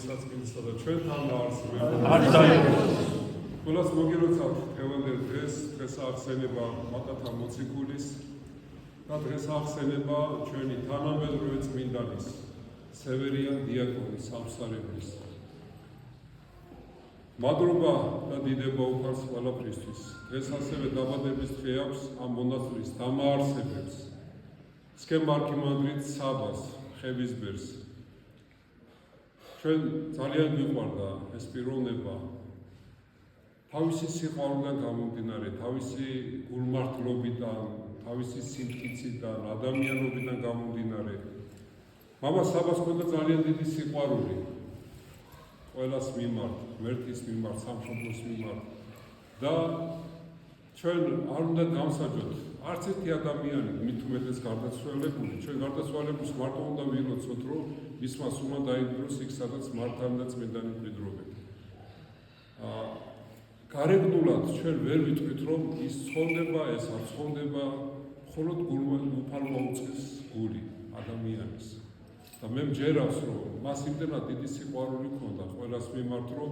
მოგესაწყინისა და ჩვენთან არ დაიწყო. ყველას მოგილოცავთ დღევანდელ დღეს, დღეს აღსენება მატათა მოციქულის და დღეს აღსენება ჩვენი თანამედროვე წმინდანის სევერიან დიაკონის სამსახურის. მადლობა და დიდება უხარს ყველაფრისთვის. დღეს ასევე დაბადების დღე აქვს ამ მონასტრის დამაარსებელს, სქემ არქიმანდრიტ საბას ხევისბერს. ჩვენ ძალიან გვიყვარდა ეს პიროვნება თავისი სიყვარულიდან გამომდინარე, თავისი გულმართლობიდან, თავისი სიმტკიციდან, ადამიანობიდან გამომდინარე. მამა საბას ჰქონდა ძალიან დიდი სიყვარული ყველას მიმართ, ღმერთის მიმართ, სამშობლოს მიმართ და ჩვენ არ უნდა გამსაჯოთ არც ერთი ადამიანი მით უმეტეს გარდაცვალებული, ჩვენ გარდაცვალებულს მარტო უნდა ვილოცოთ, რომ მისმა სულმა დაიბიროს იქ, სადაც მართან და წმინდანი მკვიდრობენ. გარეგნულად ჩვენ ვერ ვიტყვით, რომ ის ცხოვრება, ეს არ ცხოვრება, მხოლოდ უფალმა უწყეს გული ადამიანის. და მე მჯერავს, რომ მას იმდენად დიდი სიყვარული ჰქონდა ყველას მიმართ, რომ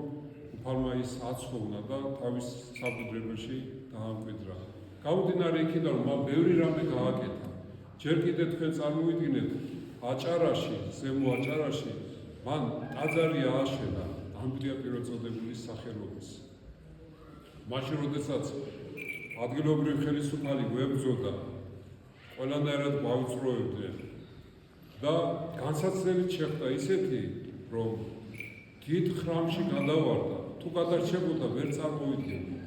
უფალმა ის აცხოვნა და თავის სამკვიდრებელში დაამკვიდრა. გამომდინარე იქიდან, რომ მან ბევრი რამე გააკეთა. ჯერ კიდევ თქვენ წარმოვიდგინეთ, აჭარაში, ზემო აჭარაში, მან ტაძარი ააშენა ანდრია პირველწოდებულის სახელობის. მაშინ, როდესაც ადგილობრივი ხელისუფალი გვებრძოდა, ყველანაირად გვავიწროებდნენ და განსაცდელით შეხვდა ისეთი, რომ დიდ ხრამში გადავარდა, თუ გადარჩებოდა ვერ წარმოვიდგენდა.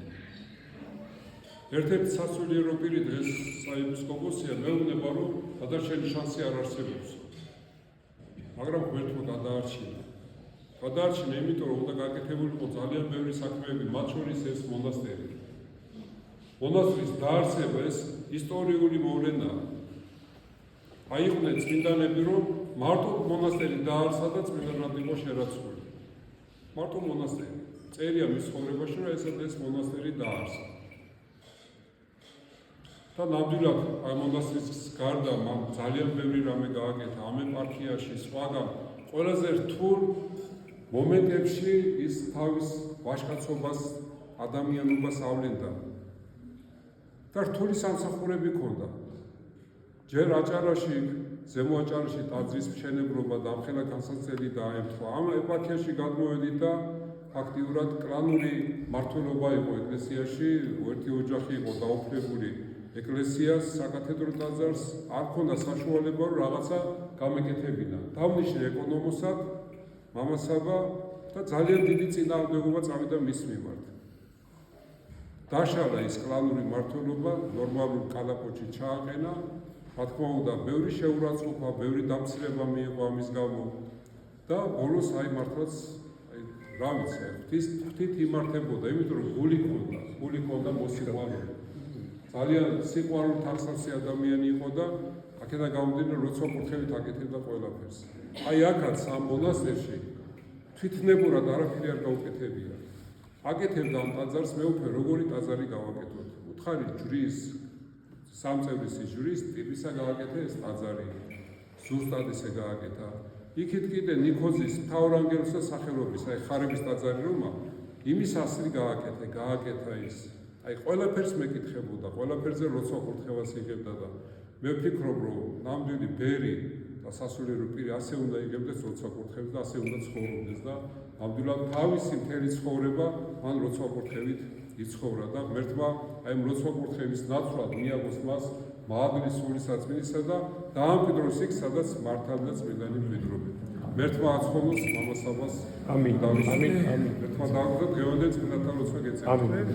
ერთ-ერთი სასულიერო პირი დღეს საეპისკოპოსია, მეუბნება, რომ გადარჩენის შანსი არ არსებობს. მაგრამ ღმერთმა გადაარჩინა. გადაარჩინა, იმიტომ რომ უნდა გაკეთებულიყო ძალიან ბევრი საქმეები, მათ შორის ეს მონასტერი. მონასტრის დაარსება ეს ისტორიული მოვლენაა. აიყვნენ წმინდანები, რომ მარტო მონასტერი დაარსა და წმინდანად იყო შერაცხული. მარტო მონასტერი. წერია მის ცხოვრებაში, რომ ეს მონასტერი დაარსა. და ნამდვილად ამ მონასტრის გარდა მან ძალიან ბევრი რამე გააკეთა ამ ეპარქიაში, სხვაგან ყველაზე რთულ მომენტებში ის თავის ვაჟკაცობას, ადამიანობას ავლენდა. და რთული სამსახურები ჰქონდა. ჯერ აჭარაში, ზემო აჭარაში ტაძრის მშენებლობა და ამხელა განსაცდელი დაემთხვა. ამ ეპარქიაში გადმოვედით და ფაქტიურად კლანური მმართველობა იყო ეკლესიაში, ერთი ოჯახი იყო დაუფლებული ეკლესიას, საკათედრო ტაძარს, არ ჰქონდა საშუალება, რომ რაღაცა გამეკეთებინა. დავნიშნე ეკონომოსად, მამა საბა და ძალიან დიდი წინააღმდეგობა წავიდა მის მიმართ. დაშალა ის კლანური მმართველობა, ნორმალურ კალაპოტში ჩააყენა, რა თქმა უნდა, ბევრი შეურაცხყოფა, ბევრი დამცირება მიიღო ამის გამო და ბოლოს აი მართლაც რა ვიცი, ღვთით იმართებოდა, იმიტომ რომ გული ჰქონდა მოსიყვარული. ძალიან სიყვარულით ახსავსი ადამიანი იყო და აქედან გამომდინარე, როცა კურთხევით აკეთებდა ყველაფერს. აი აქაც ამ მონასტერში თვითნებურად არაფერი არ გაუკეთებია. აკეთებდა ამ ტაძარს, მე ვფერ როგორი ტაძარი გავაკეთოთ. უთხარი ჯვრის, სამწევრისი ჯვრის ტიპისა გააკეთა ეს ტაძარი. ზუსტად ისე გააკეთა. იქით კიდე ნიქოზის მთავრანგელოსა სახელობის, აი ხარების ტაძარი რომა, იმის ასლი გააკეთა ის. აი ყველაფერს მეკითხებოდა, ყველაფერზე როცა კურთხევას იღებდა და მე ვფიქრობ, რომ ნამდვილი ბერი და სასულიერო პირი ასე უნდა იღებდეს, როცა კურთხევს და ასე უნდა ცხოვრობდეს და ნამდვილად თავისი მთელი ცხოვრება მან როცა კურთხევით იცხოვრა და ღმერთმა აი ამ როცა კურთხევის ნაცვლად მიაგოს მას მადლის სული საწმინდისა და დაამკვიდროს იქ, სადაც მართან და წმინდანი მკვიდრობენ. ღმერთმა აცხოვნოს მამა საბას. ამინ. ამინ. ღმერთმა დააგდო დღევანდელ წმინდანთა როცვა გეწევათ. ამინ.